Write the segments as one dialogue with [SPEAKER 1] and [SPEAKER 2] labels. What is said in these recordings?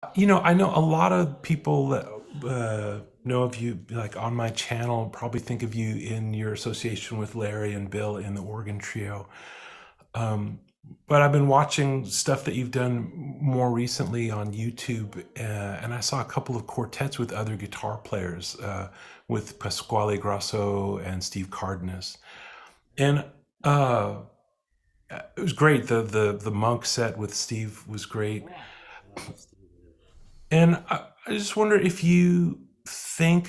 [SPEAKER 1] I know a lot of people that know of you, like on my channel, probably think of you in your association with Larry and Bill in the organ trio. Um, but I've been watching stuff that you've done more recently on YouTube, and I saw a couple of quartets with other guitar players, with Pasquale Grasso and Steve Cardenas, and uh, it was great. The Monk set with Steve was great.
[SPEAKER 2] I love Steve.
[SPEAKER 1] And I just wonder if you think,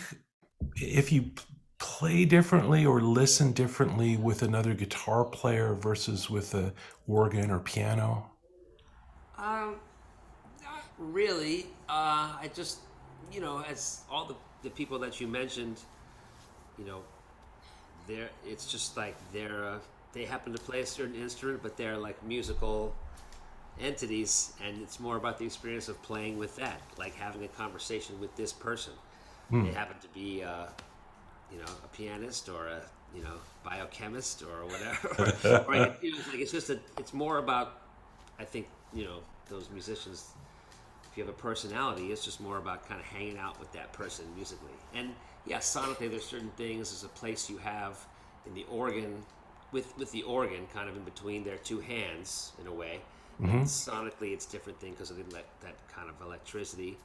[SPEAKER 1] if you play differently or listen differently with another guitar player versus with a organ or piano.
[SPEAKER 2] Not really. I just, as all the people that you mentioned, you know, it's just like they happen to play a certain instrument, but they're like musical entities, and it's more about the experience of playing with that, like having a conversation with this person. They
[SPEAKER 1] Hmm.
[SPEAKER 2] happen to be, a pianist or a, biochemist or whatever, or it's more about, I think, those musicians. If you have a personality, it's just more about kind of hanging out with that person musically. And yes, sonically, there's certain things. There's a place you have in the organ, with the organ, kind of in between their two hands, in a way. And
[SPEAKER 1] Hmm.
[SPEAKER 2] sonically, it's different thing because of that kind of electricity.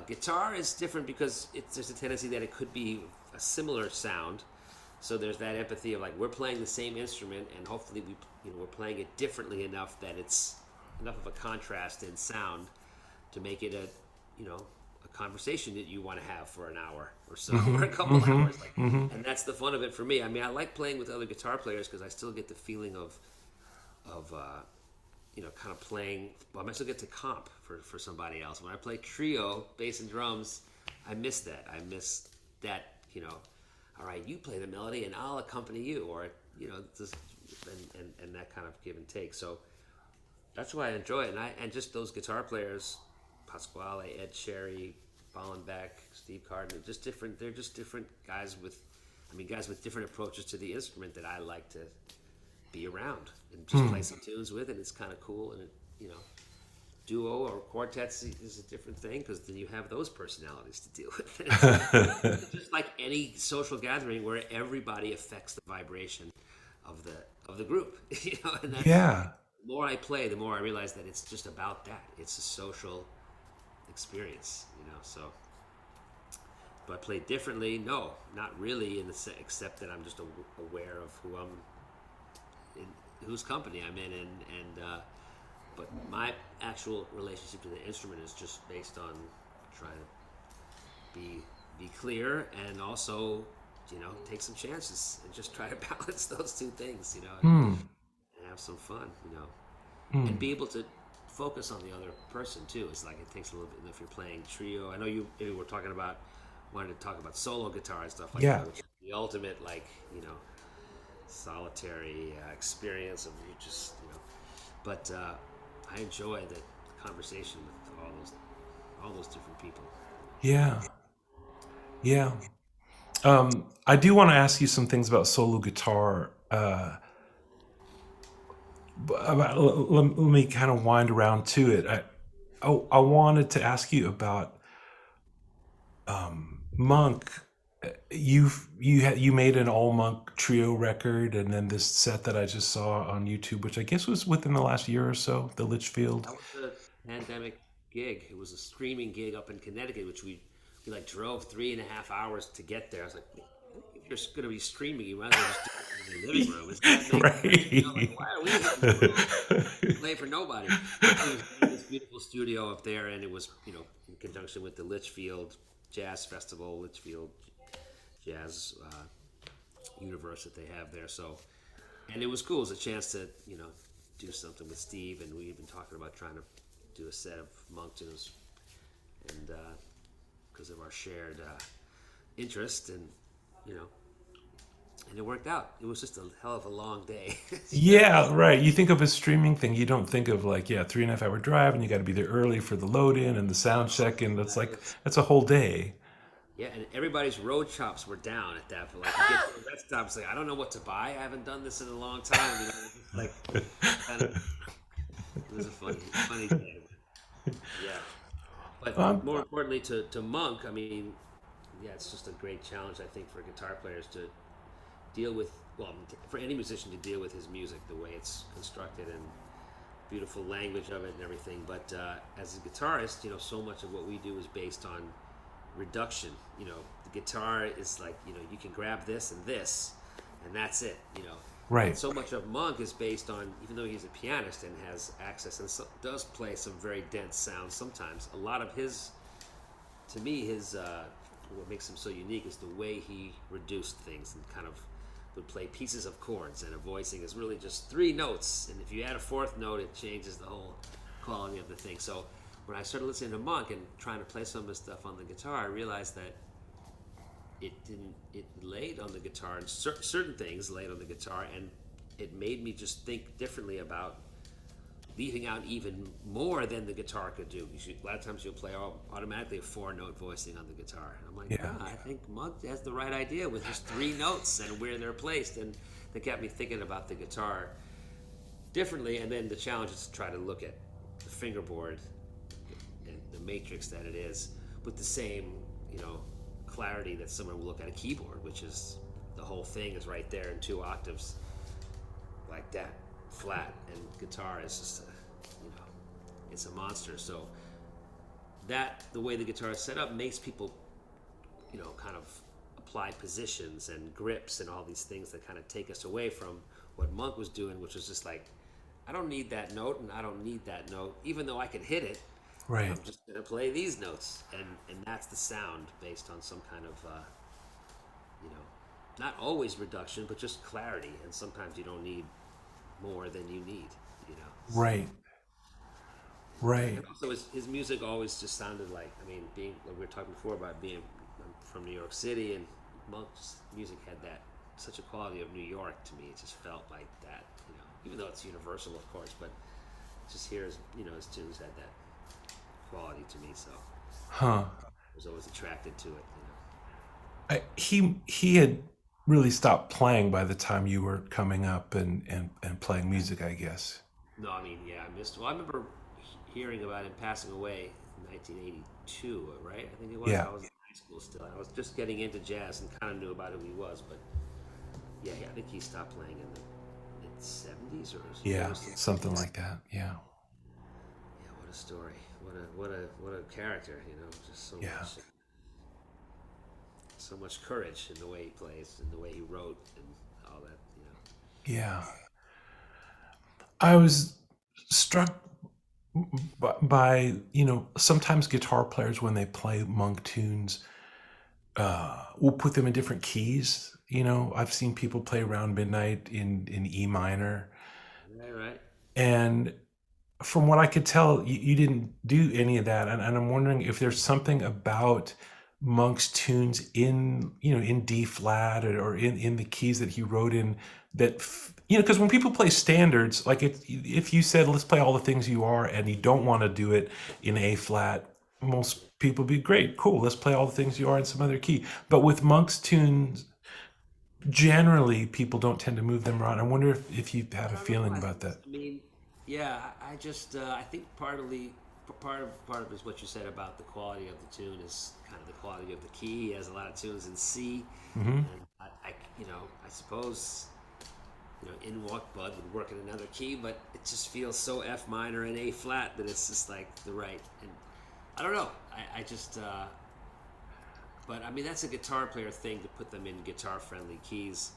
[SPEAKER 2] Guitar is different because there's a tendency that it could be a similar sound. So there's that empathy of like we're playing the same instrument, and hopefully we're playing it differently enough that it's enough of a contrast in sound to make it a conversation that you want to have for an hour or so
[SPEAKER 1] Hmm.
[SPEAKER 2] or a couple
[SPEAKER 1] Hmm.
[SPEAKER 2] hours, like.
[SPEAKER 1] Hmm.
[SPEAKER 2] And that's the fun of it for me. I mean, I like playing with other guitar players because I still get the feeling of kind of playing. Well, I still get to comp for somebody else. When I play trio, bass and drums, I miss that. I miss that. All right, you play the melody and I'll accompany you, or just and that kind of give and take. So that's why I enjoy it, and just those guitar players, Pasquale, Ed Sherry, Bollenbeck, Steve Carden, just different. They're just different guys guys with different approaches to the instrument that I like to be around and just play
[SPEAKER 1] Hmm.
[SPEAKER 2] some tunes with, and it's kind of cool. And you know, duo or quartets is a different thing because then you have those personalities to deal with. It's just like any social gathering where everybody affects the vibration of the group, and that's
[SPEAKER 1] Yeah.
[SPEAKER 2] the more I play, the more I realize that it's just about that. It's a social experience, So, do I play differently? No, not really, except that I'm just aware of in whose company I'm in, and but my actual relationship to the instrument is just based on trying to be clear and also take some chances and just try to balance those two things,
[SPEAKER 1] Hmm.
[SPEAKER 2] and have some fun, and
[SPEAKER 1] Hmm.
[SPEAKER 2] be able to focus on the other person too. It's like it takes a little bit if you're playing trio. I know you maybe we're talking about wanted to talk about solo guitar and stuff like
[SPEAKER 1] Yeah.
[SPEAKER 2] that, which is the ultimate like solitary experience of you just But I enjoy the conversation with all those different people.
[SPEAKER 1] Yeah. Yeah. I do want to ask you some things about solo guitar. Let me kind of wind around to it. I wanted to ask you about Monk. You made an all Monk trio record, and then this set that I just saw on YouTube, which I guess was within the last year or so, the Litchfield.
[SPEAKER 2] That was a pandemic gig. It was a streaming gig up in Connecticut, which we like drove 3.5 hours to get there. I was like, if you're going to be streaming, you might as well just do it in your living room. It's got to make sense. Like,
[SPEAKER 1] Right.
[SPEAKER 2] why are we hitting the road? Play for nobody. But it was in this beautiful studio up there, and it was, in conjunction with the Litchfield Jazz Festival, Litchfield Jazz Universe that they have there. So, and it was cool. It was a chance to, do something with Steve, and we had been talking about trying to do a set of monk tunes, and because of our shared interest, and you know, and it worked out. It was just a hell of a long day.
[SPEAKER 1] Yeah, right. You think of a streaming thing, you don't think of like, yeah, 3.5 hour drive, and you got to be there early for the load in and the sound check, and that's like
[SPEAKER 2] Nice.
[SPEAKER 1] that's a whole day.
[SPEAKER 2] Yeah, and everybody's road chops were down at that point. Like you get to the rest stop, it's like I don't know what to buy. I haven't done this in a long time. It's like kind of it was a funny day. But yeah. But
[SPEAKER 1] Um,
[SPEAKER 2] more importantly, to Monk, I mean, yeah, it's just a great challenge, I think, for guitar players to deal with, well, for any musician to deal with his music, the way it's constructed and beautiful language of it and everything. But as a guitarist, so much of what we do is based on reduction. The guitar is like, you can grab this and that's it. And
[SPEAKER 1] right.
[SPEAKER 2] so much of Monk is based on, even though he's a pianist and has access and does play some very dense sounds sometimes, a lot of his, to me, what makes him so unique is the way he reduced things and kind of would play pieces of chords, and a voicing is really just three notes, and if you add a fourth note, it changes the whole quality of the thing. So when I started listening to Monk and trying to play some of his stuff on the guitar, I realized that it laid on the guitar, and certain things laid on the guitar, and it made me just think differently about leaving out even more than the guitar could do. A lot of times you'll play automatically a four-note voicing on the guitar. And I'm like,
[SPEAKER 1] Yeah.
[SPEAKER 2] I think Monk has the right idea with just three notes and where they're placed. And that got me thinking about the guitar differently. And then the challenge is to try to look at the fingerboard and the matrix that it is with the same, clarity that someone will look at a keyboard, which is the whole thing is right there in two octaves like that, flat, and guitar is just it's a monster. So that the way the guitar is set up makes people kind of apply positions and grips and all these things that kind of take us away from what Monk was doing, which was just like, I don't need that note and I don't need that note, even though I can hit it.
[SPEAKER 1] Right.
[SPEAKER 2] I'm just gonna play these notes, and that's the sound based on some kind of you know not always reduction, but just clarity. And sometimes you don't need more than you need. So,
[SPEAKER 1] Right. Right.
[SPEAKER 2] and also his music always just sounded like, I mean, being like we were talking before about being from New York City, and Monk's music had that such a quality of New York to me. It just felt like that, even though it's universal, of course, but just here, his tunes had that quality to me. So
[SPEAKER 1] Huh.
[SPEAKER 2] I was always attracted to it.
[SPEAKER 1] He had really stopped playing by the time you were coming up and playing music, I guess.
[SPEAKER 2] No, I mean, yeah, I missed. Well, I remember hearing about him passing away in 1982, right? I think it was.
[SPEAKER 1] Yeah.
[SPEAKER 2] I was in high school still. I was just getting into jazz and kind of knew about who he was, but yeah, I think he stopped playing in the mid 70s or
[SPEAKER 1] Yeah.
[SPEAKER 2] later
[SPEAKER 1] Something
[SPEAKER 2] 60s.
[SPEAKER 1] like that. Yeah.
[SPEAKER 2] Yeah, what a story! What a character! Just
[SPEAKER 1] Yeah.
[SPEAKER 2] so much courage in the way he plays and the way he wrote and all that.
[SPEAKER 1] Yeah. I was struck by, sometimes guitar players, when they play Monk tunes, will put them in different keys. I've seen people play Around Midnight in E minor.
[SPEAKER 2] Right, right.
[SPEAKER 1] And from what I could tell, you didn't do any of that. And I'm wondering if there's something about Monk's tunes in D flat, or in the keys that he wrote in, that, because when people play standards, like if you said, let's play All the Things You Are, and you don't want to do it in A flat, most people would be great, cool, let's play All the Things You Are in some other key. But with Monk's tunes, generally people don't tend to move them around. I wonder if you have
[SPEAKER 2] I
[SPEAKER 1] a
[SPEAKER 2] don't know.
[SPEAKER 1] feeling about that.
[SPEAKER 2] I mean, yeah, I just I think part of it is what you said about the quality of the tune is kind of the quality of the key. He has a lot of tunes in C,
[SPEAKER 1] Hmm.
[SPEAKER 2] and I suppose In Walk Bud would work in another key, but it just feels so F minor and A flat that it's just like the right. And I don't know. I just but I mean that's a guitar player thing to put them in guitar friendly keys.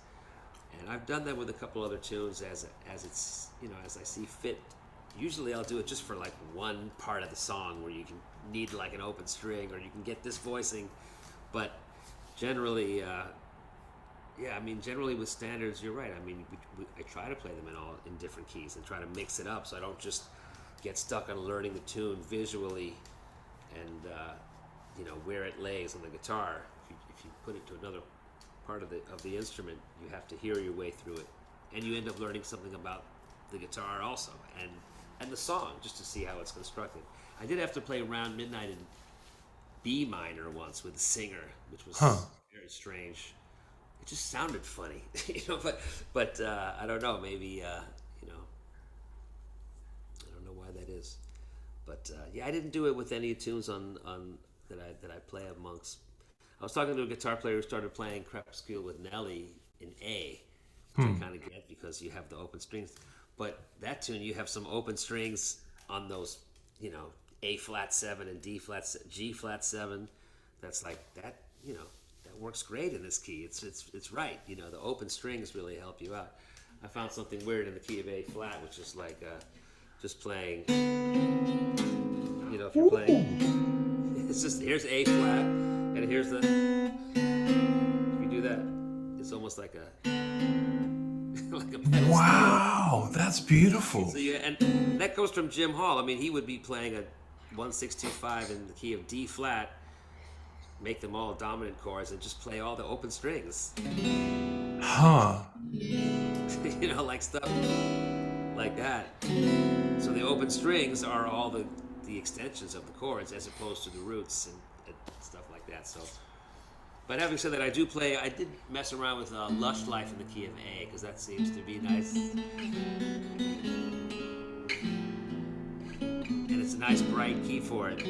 [SPEAKER 2] And I've done that with a couple other tunes as it's as I see fit. Usually I'll do it just for like one part of the song where you can need like an open string or you can get this voicing, but generally, yeah, I mean generally with standards, you're right. I mean I try to play them in different keys and try to mix it up so I don't just get stuck on learning the tune visually and where it lays on the guitar. If you put it to another part of the instrument, you have to hear your way through it, and you end up learning something about the guitar also, and the song, just to see how it's constructed. I did have to play Around Midnight in B minor once with a singer, which
[SPEAKER 1] Huh.
[SPEAKER 2] was very strange. It just sounded funny, but I don't know. Maybe I don't know why that is, But yeah, I didn't do it with any tunes on that I play of Monk's. I was talking to a guitar player who started playing Crepuscule with Nelly in A, which I
[SPEAKER 1] Hmm.
[SPEAKER 2] kind of get because you have the open strings. But that tune, you have some open strings on those, A flat seven and G flat seven. That's like that, that works great in this key. It's right. The open strings really help you out. I found something weird in the key of A flat, which is like just playing. If you're
[SPEAKER 1] Ooh.
[SPEAKER 2] playing, it's just here's A flat, and here's the. If you do that, it's almost like a like a pedal steel.
[SPEAKER 1] Wow, that's beautiful.
[SPEAKER 2] So and that comes from Jim Hall. I mean, he would be playing a 1-6-2-5 in the key of D flat, make them all dominant chords, and just play all the open strings.
[SPEAKER 1] Huh.
[SPEAKER 2] Like stuff like that. So the open strings are all the extensions of the chords as opposed to the roots and stuff like that. So, but having said that, I did mess around with Lush Life in the key of A because that seems to be nice, and it's a nice bright key for it.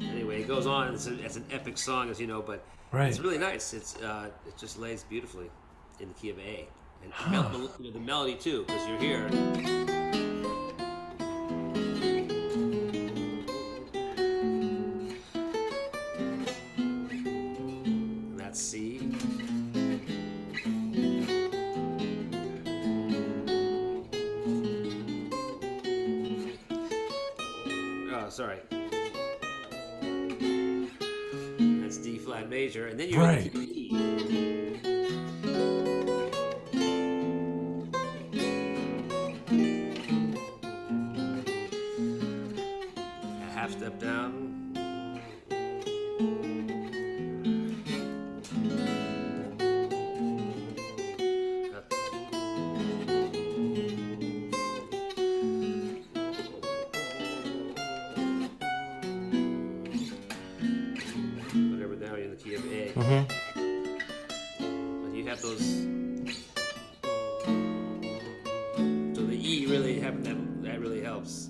[SPEAKER 2] Anyway, it goes on. It's an epic song, as you know, but it's
[SPEAKER 1] Right.
[SPEAKER 2] really nice. It just lays beautifully in the key of A, and
[SPEAKER 1] Huh.
[SPEAKER 2] the melody too, because you're here. And that's C. Oh, sorry. That's D flat major, and then you're in the
[SPEAKER 1] Right.
[SPEAKER 2] key of E. A half step down. Whatever, now you're in the key of A.
[SPEAKER 1] Mm-hmm.
[SPEAKER 2] But you have those. So the E really that really helps.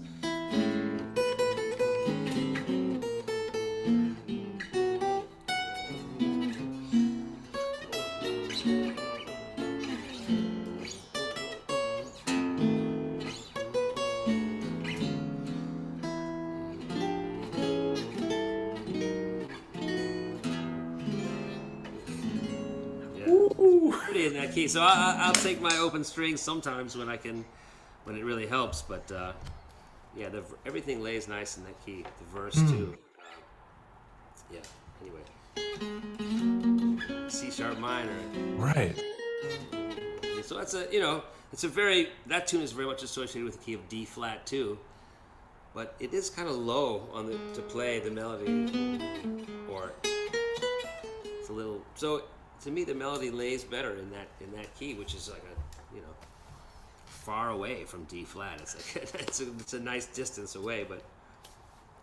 [SPEAKER 2] Yeah.
[SPEAKER 1] Ooh.
[SPEAKER 2] Pretty in that key. So I'll take my open strings sometimes when I can, when it really helps. But yeah, everything lays nice in that key. The verse
[SPEAKER 1] Hmm.
[SPEAKER 2] too. Yeah. Anyway, C sharp minor.
[SPEAKER 1] Right.
[SPEAKER 2] So that's that tune is very much associated with the key of D flat too. But it is kind of low on to play the melody, or it's a little. So to me, the melody lays better in that key, which is like far away from D flat. It's like it's a nice distance away, but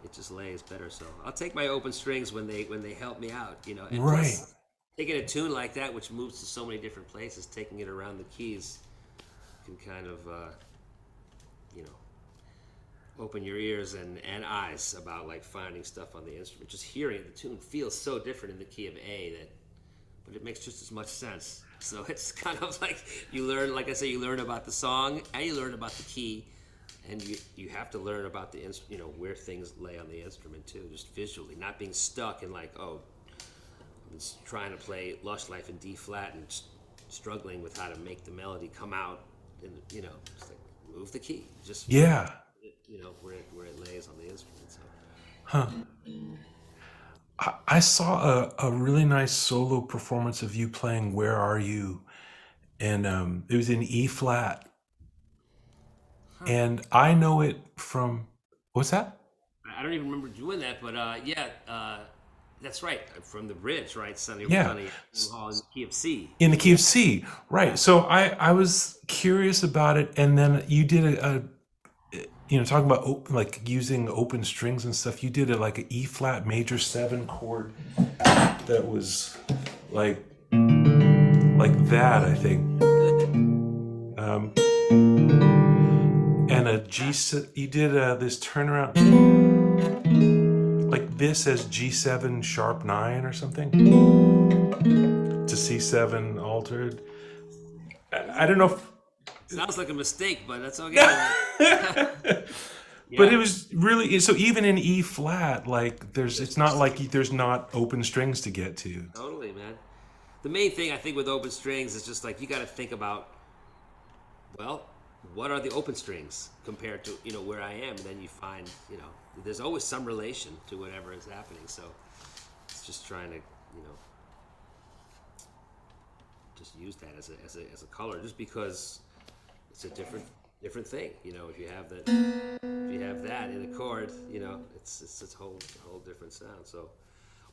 [SPEAKER 2] it just lays better. So I'll take my open strings when they help me out, And
[SPEAKER 1] Right.
[SPEAKER 2] plus, taking a tune like that, which moves to so many different places, taking it around the keys can kind of you know open your ears and eyes about like finding stuff on the instrument. Just hearing the tune feels so different in the key of A but it makes just as much sense. So it's kind of like you learn, like I say, you learn about the song and you learn about the key, and you have to learn about where things lay on the instrument too, just visually, not being stuck in like, oh, I'm just trying to play Lush Life in D flat and struggling with how to make the melody come out, and just like move the key, just
[SPEAKER 1] Yeah.
[SPEAKER 2] where it lays on the instrument. So
[SPEAKER 1] Huh. I saw a really nice solo performance of you playing "Where Are You," and it was in E flat, and I know it from what's that?
[SPEAKER 2] I don't even remember doing that, but yeah, that's right, from the bridge, right? Sunny,
[SPEAKER 1] Yeah,
[SPEAKER 2] sunny Hall in the key of C.
[SPEAKER 1] in the key of C, right? So I was curious about it, and then you did talking about like using open strings and stuff. You did it like an E flat major 7 chord that was like that, I think. Um, and a G. You did this turnaround like this as G7 sharp 9 or something to C7 altered. I don't know if.
[SPEAKER 2] Sounds like a mistake, but that's okay.
[SPEAKER 1] But it
[SPEAKER 2] Yeah,
[SPEAKER 1] was really so even in E flat, like it's not like there's not open strings to get to.
[SPEAKER 2] totally, man. The main thing I think with open strings is just like you got to think about, well, what are the open strings compared to where I am, and then you find there's always some relation to whatever is happening. So it's just trying to just use that as a color, just because it's a different thing. If you have that in a chord, it's a whole different sound. So,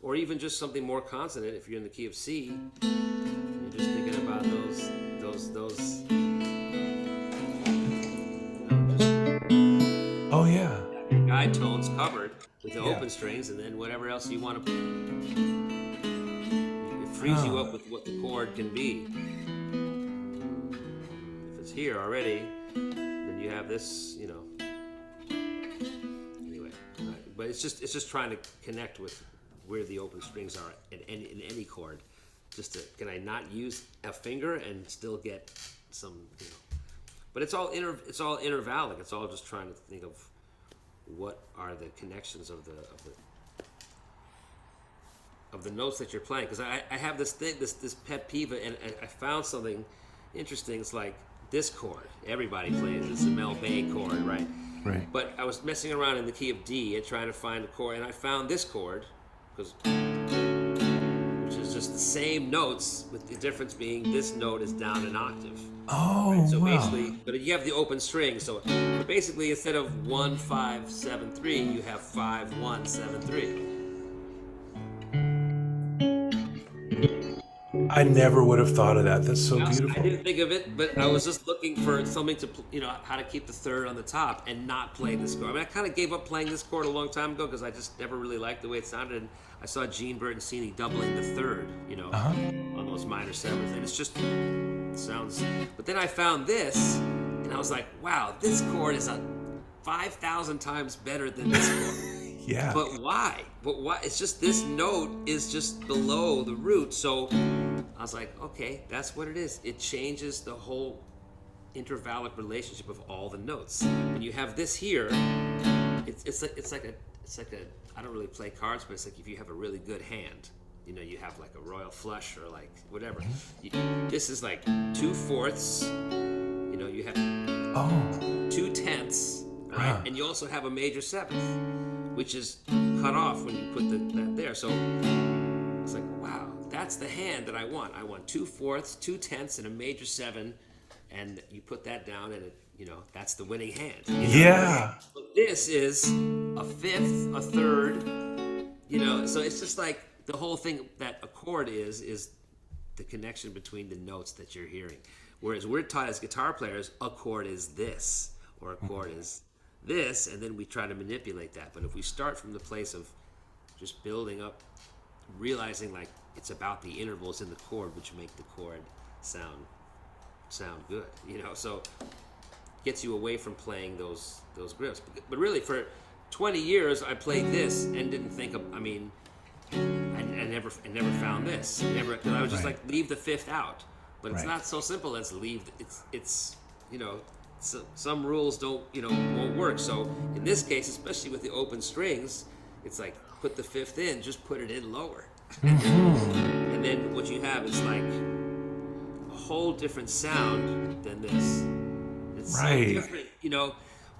[SPEAKER 2] or even just something more consonant. If you're in the key of C, you're just thinking about those
[SPEAKER 1] Oh yeah,
[SPEAKER 2] guide tones covered with the
[SPEAKER 1] yeah.
[SPEAKER 2] open strings, and then whatever else you want to. It frees you up
[SPEAKER 1] Oh,
[SPEAKER 2] with what the chord can be. If it's here already, then you have this. Anyway, but it's just trying to connect with where the open strings are in any chord. Just can I not use a finger and still get some. But it's all intervallic. It's all just trying to think of what are the connections of the notes that you're playing. Because I have this pet peeve, and I found something interesting. It's like this chord. Everybody plays. It's a Mel Bay chord, right?
[SPEAKER 1] right.
[SPEAKER 2] But I was messing around in the key of D and trying to find a chord, and I found this chord, which is just the same notes, with the difference being this note is down an octave. Right,
[SPEAKER 1] Oh
[SPEAKER 2] so
[SPEAKER 1] wow.
[SPEAKER 2] basically, but you have the open string. So basically, instead of 1 5 7 3, you have 5 1 7 3.
[SPEAKER 1] I never would have thought of that. That's so
[SPEAKER 2] I
[SPEAKER 1] beautiful.
[SPEAKER 2] didn't think of it, but I was just looking for something to, how to keep the third on the top and not play this chord. I mean, I kind of gave up playing this chord a long time ago because I just never really liked the way it sounded. And I saw Gene Bertoncini doubling the third,
[SPEAKER 1] Uh huh.
[SPEAKER 2] on those minor sevenths, and it sounds. But then I found this, and I was like, wow, this chord is 5,000 times better than this chord.
[SPEAKER 1] Yeah.
[SPEAKER 2] But why? But why? It's just this note is just below the root. So I was like, okay, that's what it is. It changes the whole intervallic relationship of all the notes. When you have this here, it's like a I don't really play cards, but it's like if you have a really good hand, you have like a royal flush or like whatever. This is like 2/4. You have
[SPEAKER 1] Oh.
[SPEAKER 2] 2/10, right?
[SPEAKER 1] Huh.
[SPEAKER 2] And you also have a major seventh, which is cut off when you put that there. So it's like, wow, that's the hand that I want. I want 2/4, 2/10, and a major 7, and you put that down, and that's the winning hand.
[SPEAKER 1] Yeah.
[SPEAKER 2] But this is a fifth, a third. So it's just like the whole thing that a chord is the connection between the notes that you're hearing. Whereas we're taught as guitar players, a chord is this, or a chord is this, and then we try to manipulate that. But if we start from the place of just building up, realizing like it's about the intervals in the chord which make the chord sound good, so gets you away from playing those grips. But really, for 20 years, I played this and didn't think of. I mean, I never found this. Because I was just
[SPEAKER 1] Right.
[SPEAKER 2] like leave the fifth out. But it's
[SPEAKER 1] Right.
[SPEAKER 2] not so simple as leave. It's so, some rules won't work. So in this case, especially with the open strings, it's like put the fifth in, just put it in lower, and then what you have is like a whole different sound than this. It's so
[SPEAKER 1] Right.
[SPEAKER 2] different,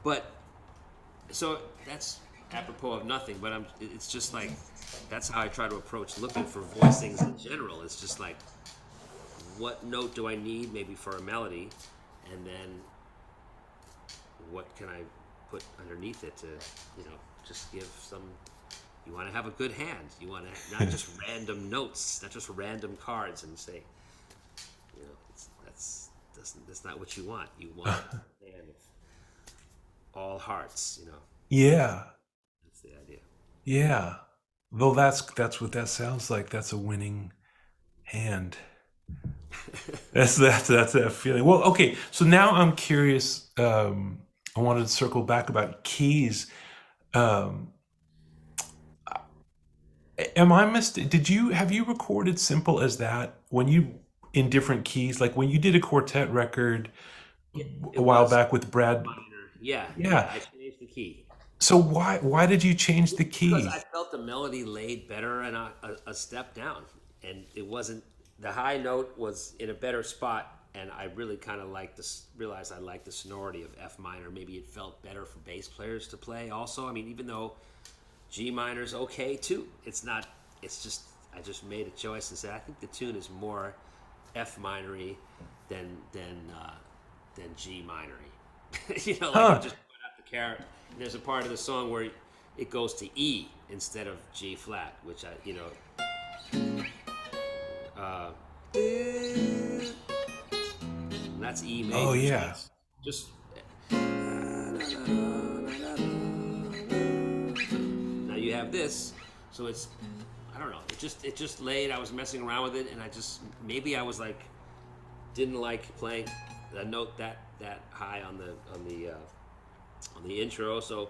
[SPEAKER 2] but so that's apropos of nothing, but it's just like that's how I try to approach looking for voicings in general. It's just like, what note do I need maybe for a melody, and then what can I put underneath it to just give some. You want to have a good hand. You want to not just random notes, not just random cards, and say, that's not what you want. You want a hand of all hearts.
[SPEAKER 1] Yeah.
[SPEAKER 2] That's the idea.
[SPEAKER 1] Yeah. Though that's what that sounds like. That's a winning hand. That's that feeling. Well, okay. So now I'm curious. I wanted to circle back about keys. Um, am I Did you have you recorded simple as that when you in different keys? Like when you did a quartet record
[SPEAKER 2] Yeah,
[SPEAKER 1] a
[SPEAKER 2] it
[SPEAKER 1] while
[SPEAKER 2] was
[SPEAKER 1] back with Brad.
[SPEAKER 2] minor. Yeah,
[SPEAKER 1] Yeah.
[SPEAKER 2] yeah. I changed the key
[SPEAKER 1] So why did you change the
[SPEAKER 2] because I
[SPEAKER 1] key?
[SPEAKER 2] felt the melody laid better and a step down, and it wasn't the high note was in a better spot, and I really kind of liked this. Realized I liked the sonority of F minor. Maybe it felt better for bass players to play. Also, I mean, even though G minor's okay too, it's not. It's just I just made a choice and said I think the tune is more F minory than G minory. Like it
[SPEAKER 1] Huh.
[SPEAKER 2] just put out the carrot. And there's a part of the song where it goes to E instead of G flat, which uh, and that's E
[SPEAKER 1] Oh
[SPEAKER 2] major. So
[SPEAKER 1] yeah.
[SPEAKER 2] it's just now you have this, so it's I don't know. It just laid. I was messing around with it, and maybe I was like didn't like playing a note that high on the intro, so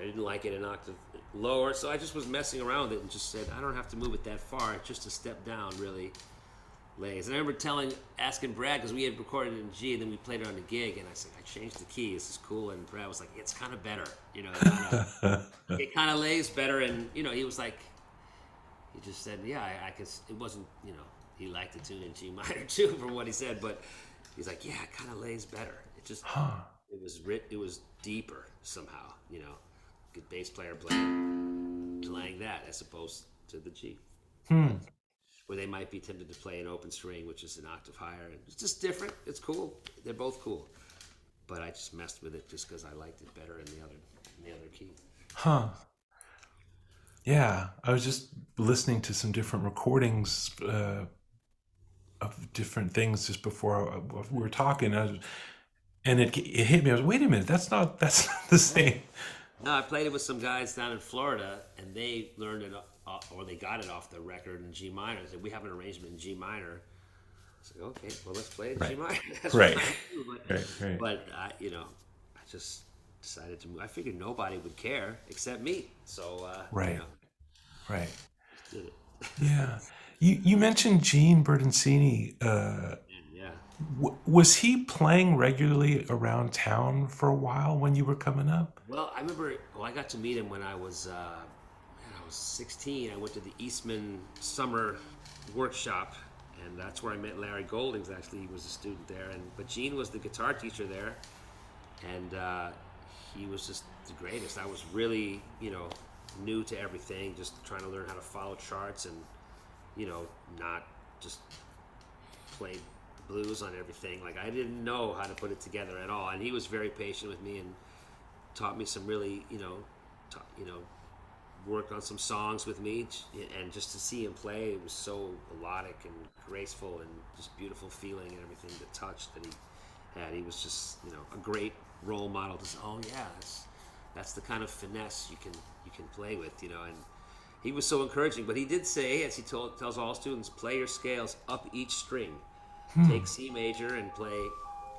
[SPEAKER 2] I didn't like it an octave lower. So I just was messing around with it and just said I don't have to move it that far. Just a step down really lays. And I remember asking Brad because we had recorded it in G and then we played it on the gig, and I said I changed the key. This is cool, and Brad was like, it's kind of better, it kind of lays better, and he was like, he just said, yeah, I guess it wasn't, he liked the tune in G minor too, from what he said, but he's like, yeah, it kind of lays better.
[SPEAKER 1] Huh.
[SPEAKER 2] It was deeper somehow, good bass player playing that as opposed to the G,
[SPEAKER 1] Hmm.
[SPEAKER 2] where they might be tempted to play an open string, which is an octave higher. And it's just different. It's cool. They're both cool, but I just messed with it just because I liked it better in the other key.
[SPEAKER 1] Huh. Yeah. I was just listening to some different recordings of different things just before we were talking. And it hit me. I was, wait a minute, that's not the same.
[SPEAKER 2] No, I played it with some guys down in Florida, and they learned it, or they got it off the record in G minor. They said, we have an arrangement in G minor. I said, okay, well, let's play it in G
[SPEAKER 1] Right.
[SPEAKER 2] minor. That's
[SPEAKER 1] Right.
[SPEAKER 2] fine too.
[SPEAKER 1] Right. Right.
[SPEAKER 2] But I just decided to move. I figured nobody would care except me. So,
[SPEAKER 1] Right. Right.
[SPEAKER 2] just did it.
[SPEAKER 1] Yeah. You mentioned Gene Bertoncini.
[SPEAKER 2] And yeah.
[SPEAKER 1] Was he playing regularly around town for a while when you were coming up?
[SPEAKER 2] Well, I remember. Well, I got to meet him when I was 16. I went to the Eastman summer workshop, and that's where I met Larry Goldings. Actually, he was a student there, but Gene was the guitar teacher there, and he was just the greatest. I was really, new to everything, just trying to learn how to follow charts and, not just play blues on everything. Like I didn't know how to put it together at all, and he was very patient with me and taught me some really, worked on some songs with me, and just to see him play, it was so melodic and graceful and just beautiful feeling and everything. The touch that he had, he was just, a great role model. Just oh yeah, that's the kind of finesse you can play with, and he was so encouraging. But he did say, as he tells all students, play your scales up each string. Take C major and play,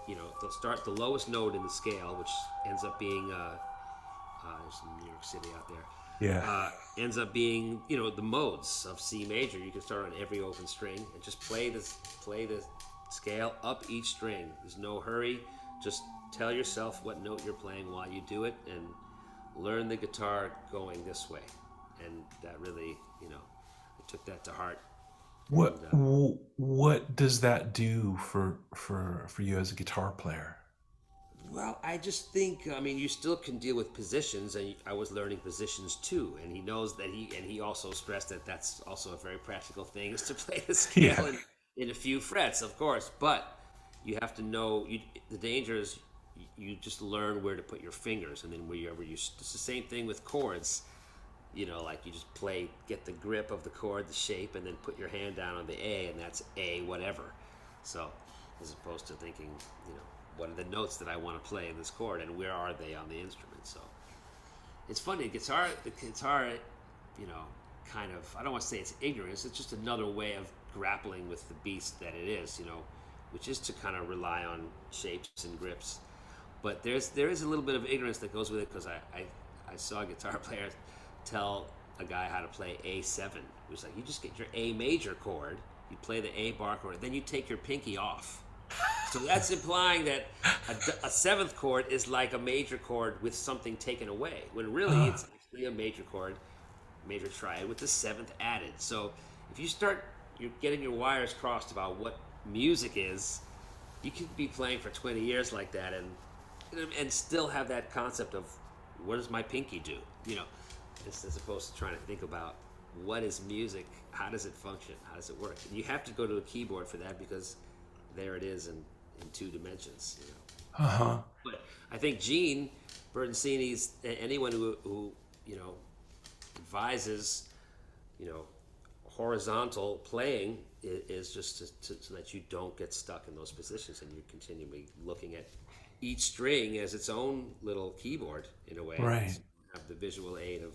[SPEAKER 2] they'll start the lowest note in the scale, which ends up being, there's some New York City out there,
[SPEAKER 1] Yeah.
[SPEAKER 2] ends up being, the modes of C major. You can start on every open string and just play the scale up each string. There's no hurry. Just tell yourself what note you're playing while you do it, and learn the guitar going this way. And that really, I took that to heart.
[SPEAKER 1] What
[SPEAKER 2] And
[SPEAKER 1] what does that do for you as a guitar player?
[SPEAKER 2] well, I just think, I mean, you still can deal with positions, and I was learning positions too. And he knows that he also stressed that that's also a very practical thing, is to play the scale
[SPEAKER 1] Yeah.
[SPEAKER 2] in a few frets, of course. But you have to know, the danger is you just learn where to put your fingers, and then wherever it's the same thing with chords. Like you just get the grip of the chord, the shape, and then put your hand down on the A, and that's A whatever. So, as opposed to thinking, what are the notes that I want to play in this chord, and where are they on the instrument? So it's funny. The guitar, you know, kind of. I don't want to say it's ignorance. It's just another way of grappling with the beast that it is. You know, which is to kind of rely on shapes and grips. But there is a little bit of ignorance that goes with it because I saw a guitar player tell a guy how to play A7. It was like, you just get your A major chord, you play the A bar chord, then you take your pinky off. So that's implying that a seventh chord is like a major chord with something taken away, when really it's actually a major chord, major triad with the seventh added. So if you start you're getting your wires crossed about what music is, you could be playing for 20 years like that and still have that concept of what does my pinky do? You know, as opposed to trying to think about what is music, how does it function, how does it work? And you have to go to a keyboard for that because there it is in two dimensions. You know.
[SPEAKER 1] Uh-huh.
[SPEAKER 2] But I think Gene Bertoncini's anyone who you know advises you know horizontal playing is just so that you don't get stuck in those positions and you're continually looking at each string as its own little keyboard in a way.
[SPEAKER 1] Right.
[SPEAKER 2] So you have the visual aid of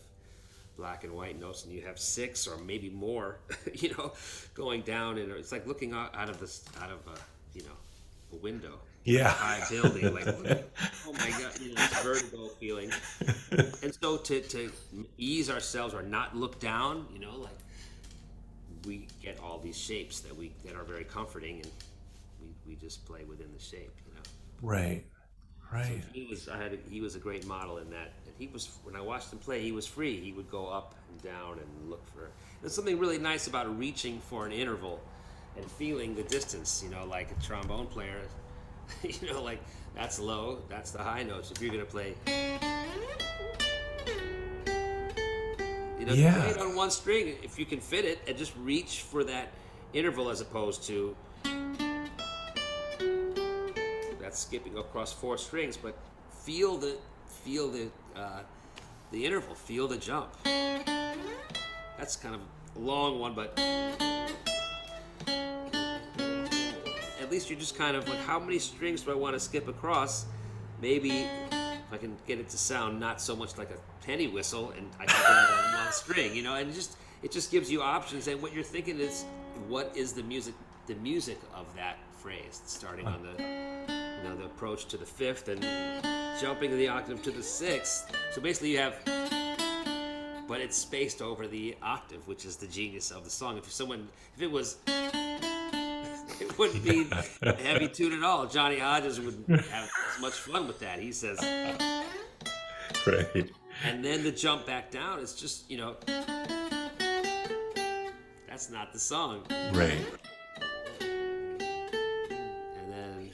[SPEAKER 2] black and white notes, and you have six or maybe more, you know, going down, and it's like looking out of you know a window,
[SPEAKER 1] Yeah.
[SPEAKER 2] a high building, like oh my god, you know, this vertigo feeling. And so to ease ourselves or not look down, you know, like we get all these shapes that are very comforting, and we just play within the shape, you know.
[SPEAKER 1] Right.
[SPEAKER 2] So
[SPEAKER 1] Right.
[SPEAKER 2] he was a great model in that, and he was when I watched him play, he was free. He would go up and down and look for. There's something really nice about reaching for an interval and feeling the distance. You know, like a trombone player, you know, like that's low, that's the high notes. If you're gonna play, you know,
[SPEAKER 1] Yeah.
[SPEAKER 2] play it on one string if you can fit it, and just reach for that interval as opposed to that's skipping across four strings. But feel the the interval, feel the jump. That's kind of a long one, but at least you're just kind of like, how many strings do I want to skip across? Maybe if I can get it to sound not so much like a penny whistle, and I can get it on one string, you know, and it just gives you options. And what you're thinking is, what is the music of that phrase, starting on the you know the approach to the fifth and jumping the octave to the sixth. So basically, you have, but it's spaced over the octave, which is the genius of the song. If it was. It wouldn't be a heavy tune at all. Johnny Hodges would have as much fun with that. He says,
[SPEAKER 1] Right.
[SPEAKER 2] and then the jump back down is just, you know, that's not the song.
[SPEAKER 1] Right.
[SPEAKER 2] And then,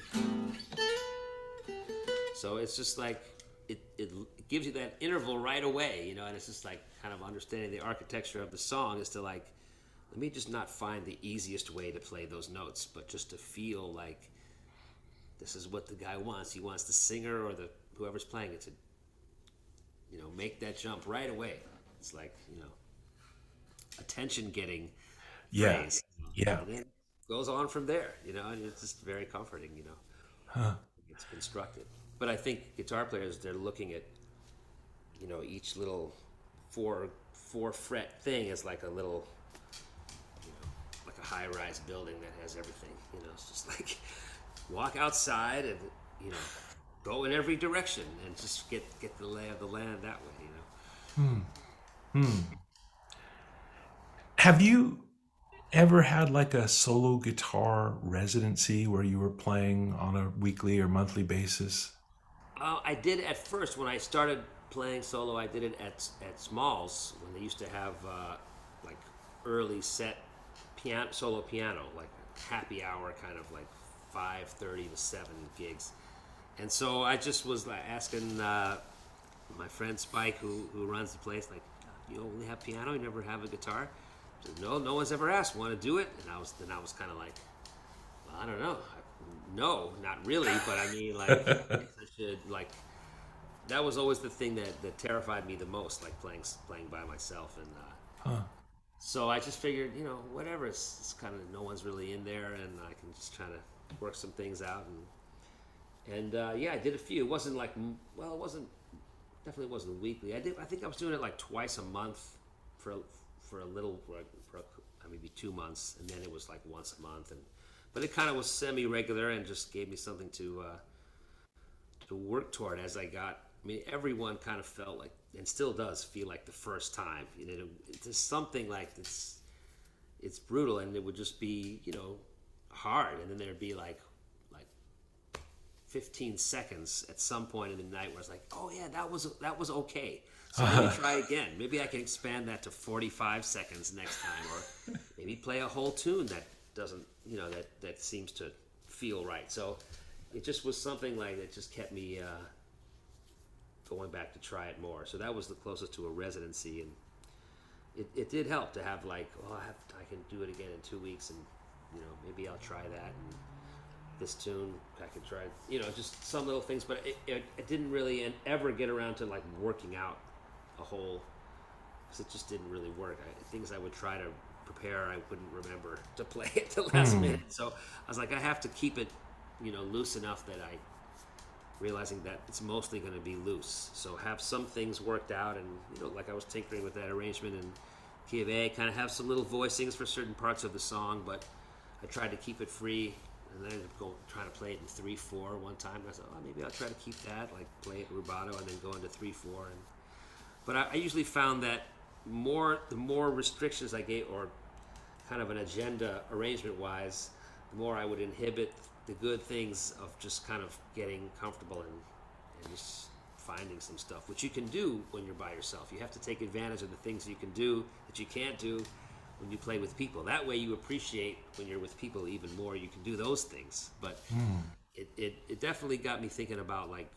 [SPEAKER 2] so it's just like, it gives you that interval right away, you know, and it's just like kind of understanding the architecture of the song is to like, let me just not find the easiest way to play those notes, but just to feel like this is what the guy wants. He wants the singer or the whoever's playing it to, you know, make that jump right away. It's like, you know, attention-getting
[SPEAKER 1] Yeah.
[SPEAKER 2] phrase.
[SPEAKER 1] Yeah.
[SPEAKER 2] And then it goes on from there, you know, and it's just very comforting, you know.
[SPEAKER 1] Huh.
[SPEAKER 2] It's constructed. But I think guitar players, they're looking at, you know, each little four fret thing as like a little, like a high-rise building that has everything. You know, it's just like walk outside and, you know, go in every direction and just get the lay of the land that way. You know.
[SPEAKER 1] Have you ever had like a solo guitar residency where you were playing on a weekly or monthly basis?
[SPEAKER 2] I did at first when I started playing solo. I did it at Smalls when they used to have like early set solo piano, like happy hour kind of like 5:30 to 7 gigs. And so I just was like asking my friend Spike, who runs the place, like, you only have piano, you never have a guitar? He said, no one's ever asked. Want to do it? And I was kind of like, well, I don't know. No, not really, but I mean, like, I should, like, that was always the thing that terrified me the most, like playing by myself. And
[SPEAKER 1] Huh.
[SPEAKER 2] so I just figured, you know, whatever, it's kind of, no one's really in there, and I can just try to work some things out. And yeah, I did a few. It wasn't like, well, it wasn't, definitely wasn't weekly. I think I was doing it like twice a month for for a little, for maybe 2 months, and then it was like once a month. And but it kind of was semi-regular and just gave me something to work toward as I got. I mean, everyone kind of felt like, and still does feel like the first time. You know, it's something like it's brutal, and it would just be, you know, hard, and then there'd be like 15 seconds at some point in the night where it's like, oh yeah, that was okay. So maybe try again. Maybe I can expand that to 45 seconds next time, or maybe play a whole tune that doesn't, you know, that seems to feel right. So it just was something like that just kept me going back to try it more. So that was the closest to a residency, and it did help to have like, oh, I can do it again in 2 weeks, and you know, maybe I'll try that, and this tune I could try, you know, just some little things. But it didn't really ever get around to like working out a whole, because it just didn't really work. Things I would try to prepare, I wouldn't remember to play at the last minute. So I was like, I have to keep it, you know, loose enough that I realizing that it's mostly going to be loose. So have some things worked out, and you know, like I was tinkering with that arrangement in key of A, kind of have some little voicings for certain parts of the song, but I tried to keep it free. And then I ended up trying to play it in 3/4 one time. And I thought, oh, maybe I'll try to keep that, like play it rubato and then go into 3/4. But I usually found that the more restrictions I gave, or kind of an agenda arrangement-wise, the more I would inhibit the good things of just kind of getting comfortable and just finding some stuff, which you can do when you're by yourself. You have to take advantage of the things you can do that you can't do when you play with people. That way you appreciate when you're with people even more. You can do those things. But it definitely got me thinking about like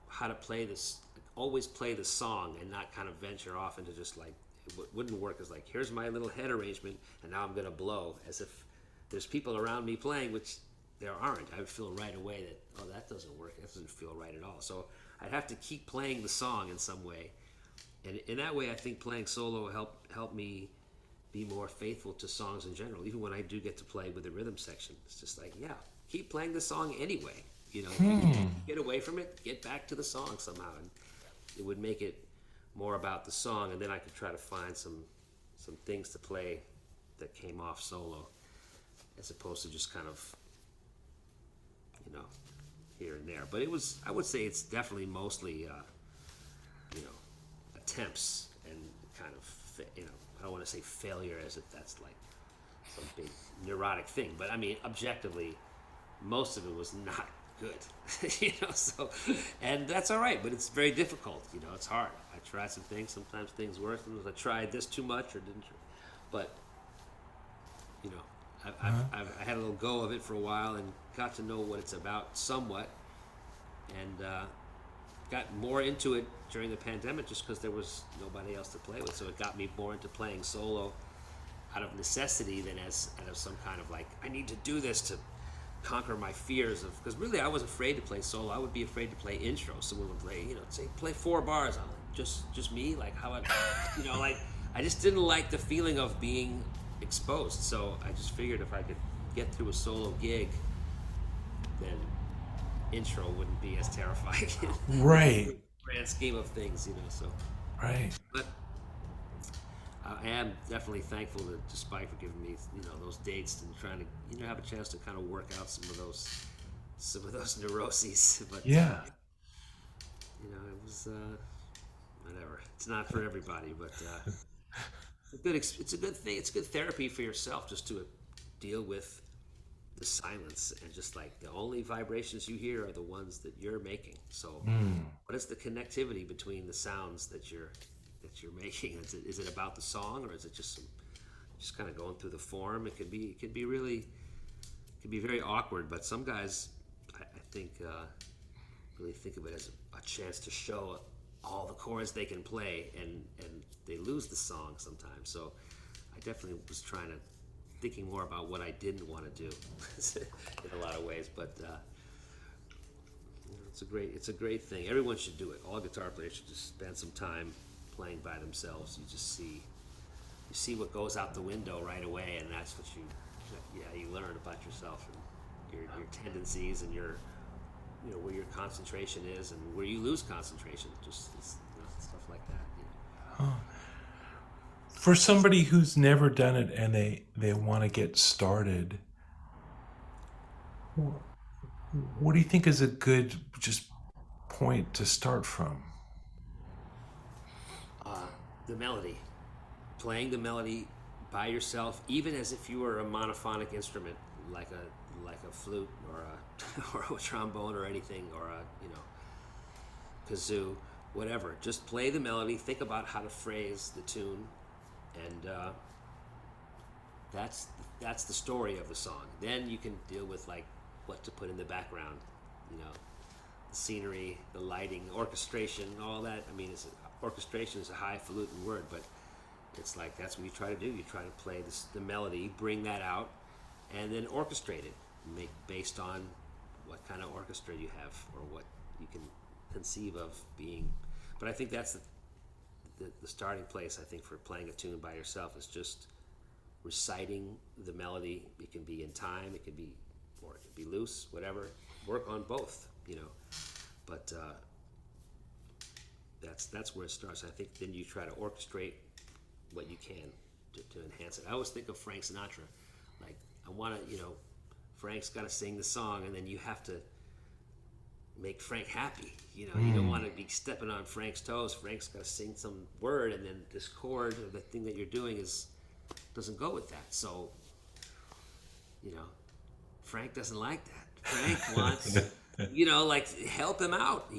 [SPEAKER 2] how to play this, like, always play the song and not kind of venture off into just like, it wouldn't work as like, here's my little head arrangement and now I'm going to blow, as if there's people around me playing, which there aren't. I would feel right away that, oh, that doesn't work. That doesn't feel right at all. So I'd have to keep playing the song in some way. And in that way, I think playing solo helped me be more faithful to songs in general. Even when I do get to play with the rhythm section, it's just like, yeah, keep playing the song anyway. You know, you can't get away from it, get back to the song somehow. And it would make it more about the song, and then I could try to find some things to play that came off solo, as opposed to just kind of, you know, here and there. But it was, I would say it's definitely mostly, you know, attempts and kind of, you know, I don't want to say failure as if that's like some big neurotic thing, but I mean, objectively, most of it was not good, you know, so, and that's all right, but it's very difficult, you know, it's hard. I tried some things, sometimes things work, sometimes I tried this too much or didn't, but, you know, I had a little go of it for a while and got to know what it's about somewhat, and got more into it during the pandemic just because there was nobody else to play with. So it got me more into playing solo out of necessity than as out of some kind of like, I need to do this to conquer my fears of, because really I was afraid to play solo. I would be afraid to play intro. Someone would play, you know, say play 4 bars. I'm like, just me? Like how I, you know, like I just didn't like the feeling of being exposed. So I just figured if I could get through a solo gig, then intro wouldn't be as terrifying in
[SPEAKER 1] Right.
[SPEAKER 2] the grand scheme of things, you know. So,
[SPEAKER 1] Right.
[SPEAKER 2] but I am definitely thankful to Spike for giving me, you know, those dates and trying to, you know, have a chance to kind of work out some of those neuroses. But
[SPEAKER 1] Yeah.
[SPEAKER 2] you know, it was whatever. It's not for everybody, but it's a good thing. It's good therapy for yourself just to deal with the silence, and just like the only vibrations you hear are the ones that you're making. So what is the connectivity between the sounds that you're making? Is it about the song, or is it just kind of going through the form? It could be very awkward, but some guys I think really think of it as a chance to show all the chords they can play, and they lose the song sometimes. So I definitely was thinking more about what I didn't want to do in a lot of ways, but you know, it's a great thing. Everyone should do it. All guitar players should just spend some time playing by themselves. You see what goes out the window right away, and that's what you learn about yourself and your tendencies and your you know, where your concentration is and where you lose concentration. Just you know, stuff like that.
[SPEAKER 1] For somebody who's never done it and they want to get started, what do you think is a good just point to start from?
[SPEAKER 2] The melody, playing the melody by yourself, even as if you were a monophonic instrument, like a flute or a or a trombone or anything, or a, you know, kazoo, whatever. Just play the melody. Think about how to phrase the tune, and that's that's the story of the song. Then you can deal with like what to put in the background, you know, the scenery, the lighting, orchestration, all that. I mean, orchestration is a highfalutin word, but it's like that's what you try to do. You try to play the melody, bring that out, and then orchestrate it, make based on what kind of orchestra you have or what you can conceive of being. But I think that's the starting place. I think for playing a tune by yourself is just reciting the melody. It can be in time, it can be, or it can be loose, whatever. Work on both, you know. But that's where it starts. I think then you try to orchestrate what you can to enhance it. I always think of Frank Sinatra. Like, I want to, you know, Frank's got to sing the song, and then you have to make Frank happy. You know, you don't want to be stepping on Frank's toes. Frank's got to sing some word, and then this chord or the thing that you're doing doesn't go with that. So, you know, Frank doesn't like that. Frank wants, you know, like, help him out.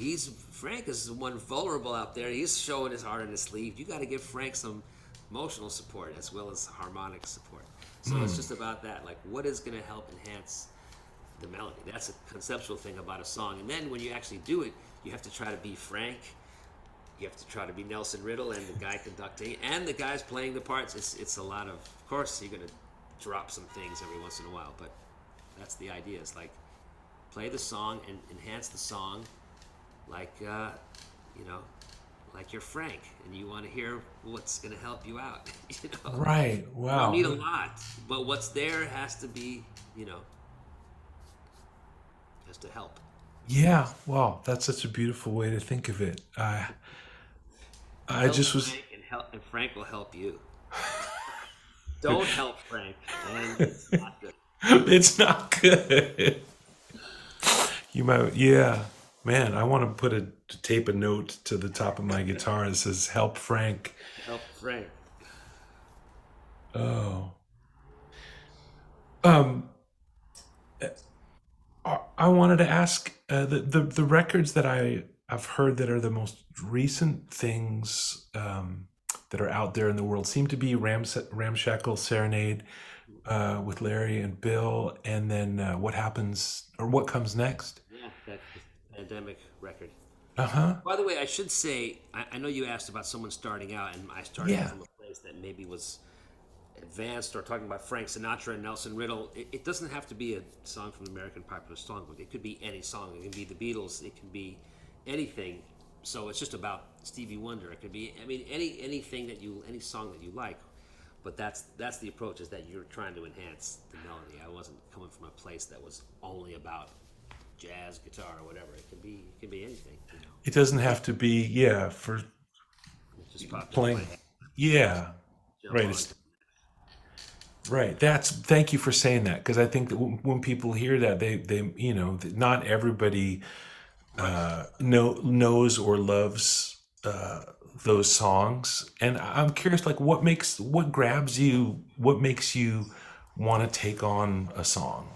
[SPEAKER 2] Frank is the one vulnerable out there. He's showing his heart on his sleeve. You got to give Frank some emotional support as well as harmonic support. So it's just about that. Like, what is going to help enhance the melody? That's a conceptual thing about a song. And then when you actually do it, you have to try to be Frank. You have to try to be Nelson Riddle and the guy conducting and the guys playing the parts. It's a lot of course, you're going to drop some things every once in a while, but that's the idea. It's like, play the song and enhance the song like, you know, like you're Frank and you want to hear what's going to help you out. You know?
[SPEAKER 1] Right.
[SPEAKER 2] You don't
[SPEAKER 1] Wow.
[SPEAKER 2] need a lot, but what's there has to be, you know, has to help.
[SPEAKER 1] Yeah. Wow. That's such a beautiful way to think of it. I
[SPEAKER 2] Help
[SPEAKER 1] just was.
[SPEAKER 2] Frank and Frank will help you. Don't help Frank, and it's not good.
[SPEAKER 1] It's not good. You might. Yeah. Man, I want to tape a note to the top of my guitar that says "Help Frank."
[SPEAKER 2] Help Frank.
[SPEAKER 1] Oh. Um. I wanted to ask the records that I've heard that are the most recent things that are out there in the world seem to be Ramshackle Serenade with Larry and Bill, and then what happens or what comes next.
[SPEAKER 2] Yeah, that pandemic record.
[SPEAKER 1] Uh huh.
[SPEAKER 2] By the way, I should say, I know you asked about someone starting out, and I started
[SPEAKER 1] Yeah.
[SPEAKER 2] from a place that maybe was advanced or talking about Frank Sinatra and Nelson Riddle. It doesn't have to be a song from the American Popular Songbook. It could be any song. It can be the Beatles. It can be anything. So it's just about Stevie Wonder. It could be, I mean, any song that you like. But that's the approach, is that you're trying to enhance the melody. I wasn't coming from a place that was only about jazz, guitar, or whatever. It can be anything. You know,
[SPEAKER 1] It doesn't have to be, yeah, for
[SPEAKER 2] it just popped into my
[SPEAKER 1] playing.
[SPEAKER 2] head.
[SPEAKER 1] Yeah.
[SPEAKER 2] Jump
[SPEAKER 1] Right.
[SPEAKER 2] on.
[SPEAKER 1] Right. Thank you for saying that, because I think that when people hear that, they not everybody
[SPEAKER 2] Right.
[SPEAKER 1] knows or loves those songs, and I'm curious, like, what grabs you, what makes you want to take on a song?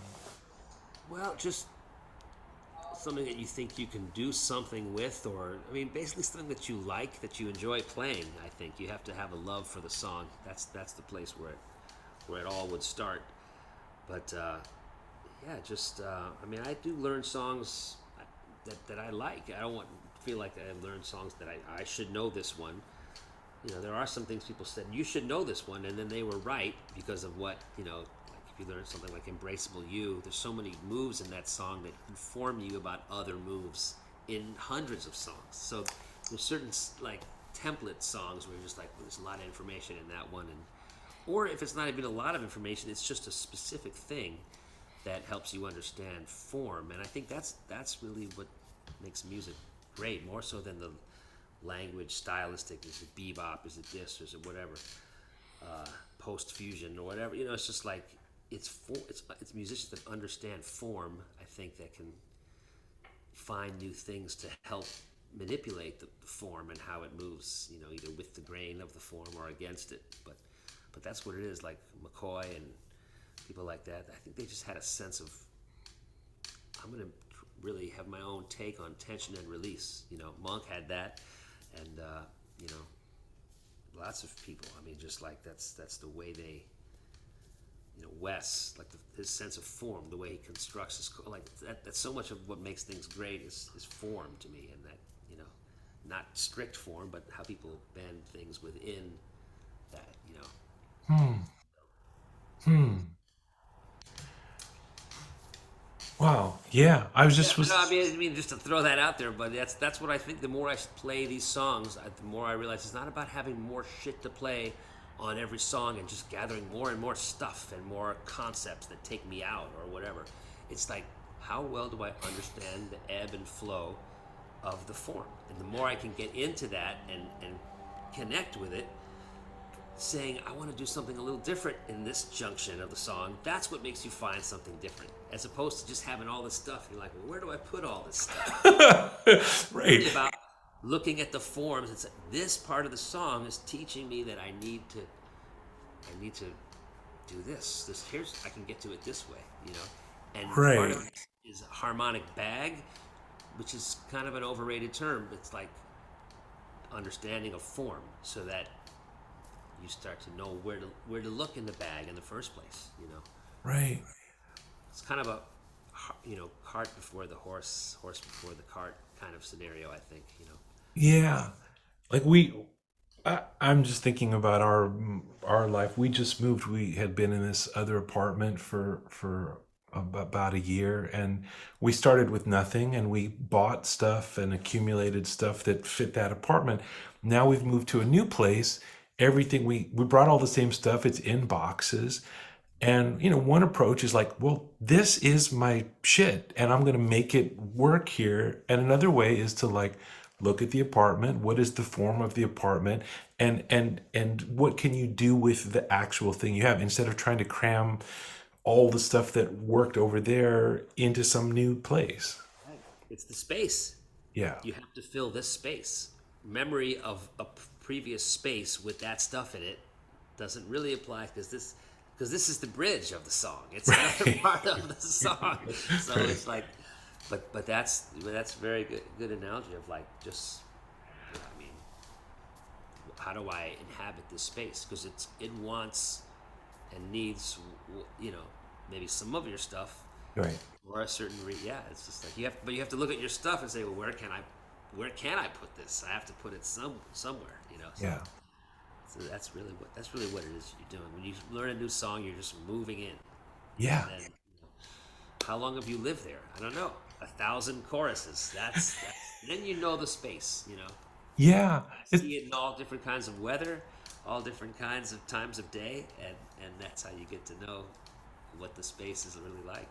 [SPEAKER 2] Well, just something that you think you can do something with, or I mean, basically something that you like, that you enjoy playing. I think you have to have a love for the song. That's the place where it all would start. But yeah, just I mean, I do learn songs that I like. I don't want feel like I learned songs that I should know this one. You know, there are some things people said you should know this one, and then they were right because of what, you know. Like, if you learn something like "Embraceable You," there's so many moves in that song that inform you about other moves in hundreds of songs. So there's certain like template songs where you're just like, well, there's a lot of information in that one, and or if it's not even a lot of information, it's just a specific thing. that helps you understand form. And I think that's really what makes music great, more so than the language, stylistic. Is it bebop? Is it this? Is it whatever? Post fusion or whatever. You know, it's just like it's musicians that understand form. I think that can find new things to help manipulate the form and how it moves. You know, either with the grain of the form or against it. But that's what it is. Like McCoy and people like that. I think they just had a sense of I'm gonna really have my own take on tension and release. You know, Monk had that, and you know, lots of people. I mean, just like that's the way they, you know, Wes, like his sense of form, the way he constructs his like that's so much of what makes things great is form to me, and that, you know, not strict form, but how people bend things within that, you know.
[SPEAKER 1] Hmm. Hmm. Wow. Yeah. I was
[SPEAKER 2] Yeah,
[SPEAKER 1] just
[SPEAKER 2] no,
[SPEAKER 1] was.
[SPEAKER 2] I mean just to throw that out there, but that's what I think. The more I play these songs, the more I realize it's not about having more shit to play on every song and just gathering more and more stuff and more concepts that take me out or whatever. It's like, how well do I understand the ebb and flow of the form? And the more I can get into that and connect with it, saying I want to do something a little different in this junction of the song, that's what makes you find something different, as opposed to just having all this stuff. You're like, well, where do I put all this stuff? It's
[SPEAKER 1] Right.
[SPEAKER 2] really about looking at the forms. It's like, this part of the song is teaching me that I need to do this. This here's I can get to it this way, you know. And part
[SPEAKER 1] Right.
[SPEAKER 2] of it is a harmonic bag, which is kind of an overrated term. It's like understanding of form, so that you start to know where to look in the bag in the first place. You know,
[SPEAKER 1] Right.
[SPEAKER 2] it's kind of a, you know, cart before the horse, horse before the cart kind of scenario. I think, you know.
[SPEAKER 1] Yeah. Like I'm just thinking about our life. We just moved. We had been in this other apartment for about a year, and we started with nothing, and we bought stuff and accumulated stuff that fit that apartment. Now we've moved to a new place. Everything we brought all the same stuff. It's in boxes. And one approach is like, well, this is my shit and I'm going to make it work here. And another way is to like look at the apartment, what is the form of the apartment, and what can you do with the actual thing you have instead of trying to cram all the stuff that worked over there into some new place.
[SPEAKER 2] Right. It's the space.
[SPEAKER 1] Yeah.
[SPEAKER 2] You have to fill this space. Memory of a previous space with that stuff in it doesn't really apply, because this is the bridge of the song. It's another
[SPEAKER 1] Right.
[SPEAKER 2] part of the song. So
[SPEAKER 1] Right.
[SPEAKER 2] it's like, but that's very good analogy of like just, yeah, I mean, how do I inhabit this space? Because it wants and needs, you know, maybe some of your stuff
[SPEAKER 1] Right.
[SPEAKER 2] or a certain yeah. It's just like you have to look at your stuff and say, well, where can I put this? I have to put it somewhere, you know. So
[SPEAKER 1] Yeah.
[SPEAKER 2] so that's really what it is you're doing. When you learn a new song, you're just moving in, and
[SPEAKER 1] Yeah.
[SPEAKER 2] then, how long have you lived there? I don't know. 1,000 choruses. That's then you know the space. You know,
[SPEAKER 1] Yeah. It,
[SPEAKER 2] see it in all different kinds of weather, all different kinds of times of day, and that's how you get to know what the space is really like.